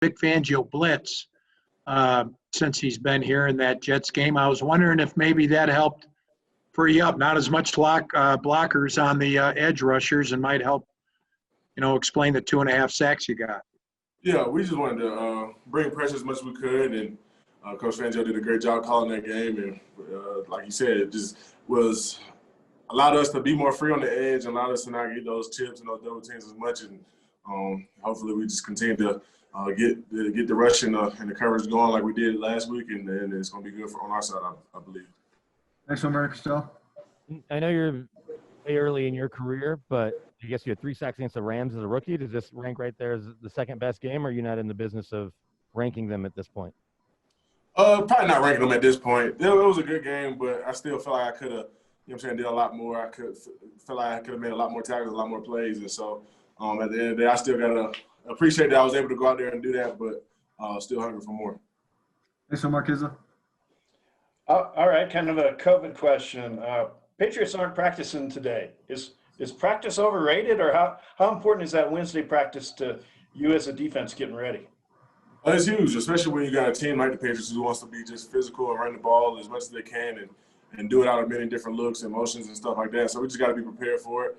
Vic Fangio blitz since he's been here in that Jets game. I was wondering if maybe that helped free up, not as much blockers on the edge rushers, and might help, explain the 2.5 sacks you got. Yeah, we just wanted to bring pressure as much as we could, and Coach Fangio did a great job calling that game. And like you said, it just allowed us to be more free on the edge and allowed us to not get those chips and those double teams as much. And hopefully we just continue to get the rush and the coverage going like we did last week, and then it's going to be good on our side, I believe. Next one, Mark Costello. I know you're way early in your career, but I guess you had 3 sacks against the Rams as a rookie. Does this rank right there as the second best game, or are you not in the business of ranking them at this point? Probably not ranking them at this point. It was a good game, but I still feel like I could have, did a lot more. I feel like I could have made a lot more tackles, a lot more plays. And so at the end of the day, I still got to appreciate that I was able to go out there and do that, but still hungry for more. Next one, Mark Izzo. All right, kind of a COVID question. Patriots aren't practicing today. Is practice overrated, or how important is that Wednesday practice to you as a defense getting ready? It's huge, especially when you got a team like the Patriots who wants to be just physical and run the ball as much as they can and do it out of many different looks and motions and stuff like that. So we just got to be prepared for it.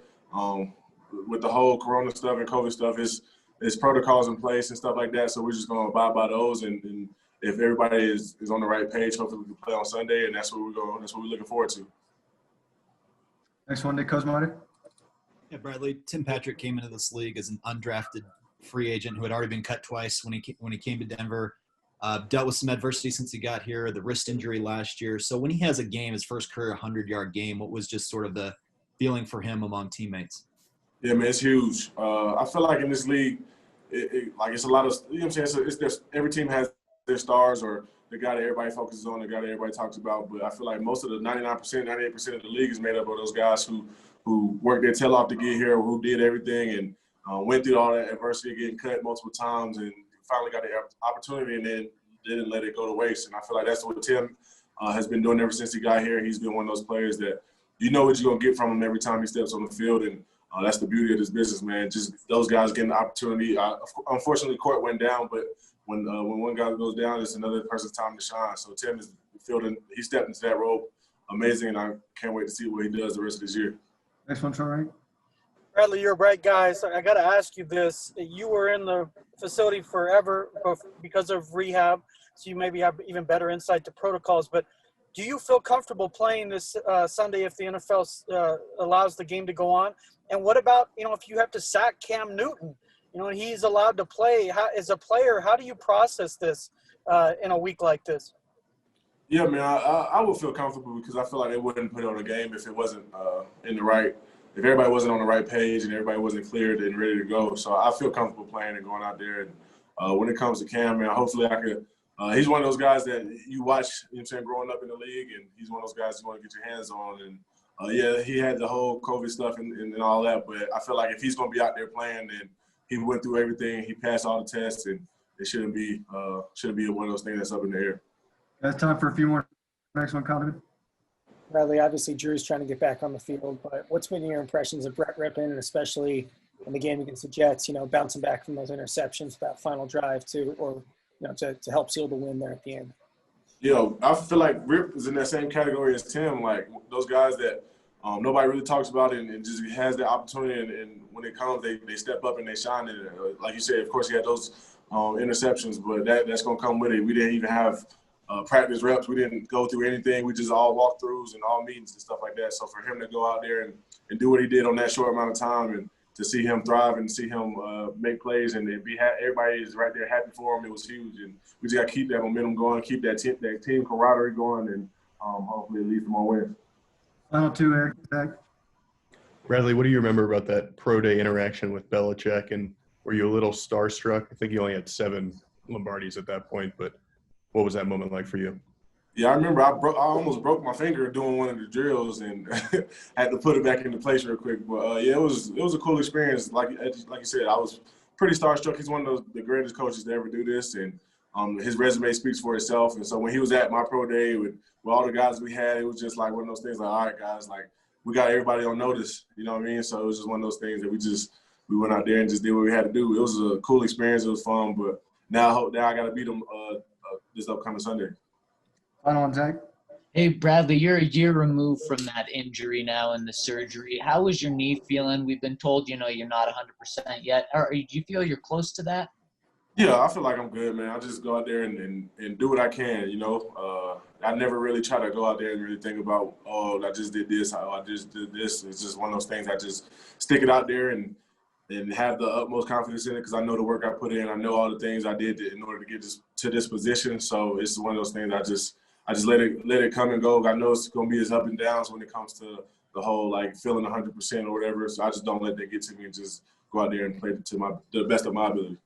With the whole Corona stuff and COVID stuff, it's protocols in place and stuff like that. So we're just going to abide by those. And if everybody is on the right page, hopefully we can play on Sunday, and that's what we're going. That's what we're looking forward to. Next one, Nick Cosmati. Yeah, Bradley. Tim Patrick came into this league as an undrafted free agent who had already been cut twice when he came to Denver. Dealt with some adversity since he got here, the wrist injury last year. So when he has a game, his first career 100-yard game, what was just sort of the feeling for him among teammates? Yeah, man, it's huge. I feel like in this league, it's a lot of, every team has their stars or the guy that everybody focuses on, the guy that everybody talks about. But I feel like most of the 99%, 98% of the league is made up of those guys who worked their tail off to get here, who did everything and went through all that adversity, getting cut multiple times, and finally got the opportunity and then didn't let it go to waste. And I feel like that's what Tim has been doing ever since he got here. He's been one of those players that you know what you're going to get from him every time he steps on the field. And that's the beauty of this business, man. Just those guys getting the opportunity. Unfortunately, court went down, but when one guy goes down, it's another person's time to shine. So Tim is fielding. He stepped into that role amazing, and I can't wait to see what he does the rest of this year. Next one, Troy. Bradley, you're a bright guy, so I got to ask you this. You were in the facility forever because of rehab, so you maybe have even better insight to protocols. But do you feel comfortable playing this Sunday if the NFL allows the game to go on? And what about, if you have to sack Cam Newton, and he's allowed to play? As a player, how do you process this in a week like this? Yeah, man, I would feel comfortable because I feel like they wouldn't put on a game if it wasn't if everybody wasn't on the right page and everybody wasn't cleared and ready to go. So I feel comfortable playing and going out there. And when it comes to Cam, man, hopefully I could he's one of those guys that you watch, growing up in the league, and he's one of those guys you want to get your hands on. And, he had the whole COVID stuff and all that, but I feel like if he's going to be out there playing, then he went through everything, he passed all the tests, and it shouldn't be one of those things that's up in the air. Got time for a few more. Next one, Conovan. Bradley, obviously Drew's trying to get back on the field, but what's been your impressions of Brett Rypien, and especially in the game against the Jets, bouncing back from those interceptions, that final drive to help seal the win there at the end? I feel like Rip is in that same category as Tim, like those guys that nobody really talks about and just has the opportunity, and when it comes, they step up and they shine. And like you said, of course, he had those interceptions, but that's going to come with it. We didn't even have practice reps. We didn't go through anything. We just all walkthroughs and all meetings and stuff like that. So for him to go out there and do what he did on that short amount of time, and to see him thrive and see him make plays and everybody is right there happy for him, it was huge. And we just got to keep that momentum going, keep that team camaraderie going, and hopefully it leads to more wins. Final two, Eric. Bradley, what do you remember about that pro day interaction with Belichick, and were you a little starstruck? I think you only had 7 Lombardis at that point, but what was that moment like for you? Yeah, I remember I almost broke my finger doing one of the drills and had to put it back into place real quick. But it was a cool experience. Like you said, I was pretty starstruck. He's one of the greatest coaches to ever do this, and his resume speaks for itself. And so when he was at my pro day with all the guys we had, it was just like one of those things. Like, all right, guys, like we got everybody on notice. You know what I mean? So it was just one of those things that we went out there and just did what we had to do. It was a cool experience. It was fun, but now I got to beat them this upcoming Sunday. Final one, Zach. Hey, Bradley, you're a year removed from that injury now and the surgery. How is your knee feeling? We've been told, you're not 100% yet. Do you feel you're close to that? Yeah, I feel like I'm good, man. I just go out there and do what I can, I never really try to go out there and really think about, I just did this, I just did this. It's just one of those things I just stick it out there and have the utmost confidence in it because I know the work I put in. I know all the things I did in order to get to this position. So it's one of those things I just let it come and go. I know it's going to be as up and downs when it comes to the whole, feeling 100% or whatever. So I just don't let that get to me and just go out there and play to the best of my ability.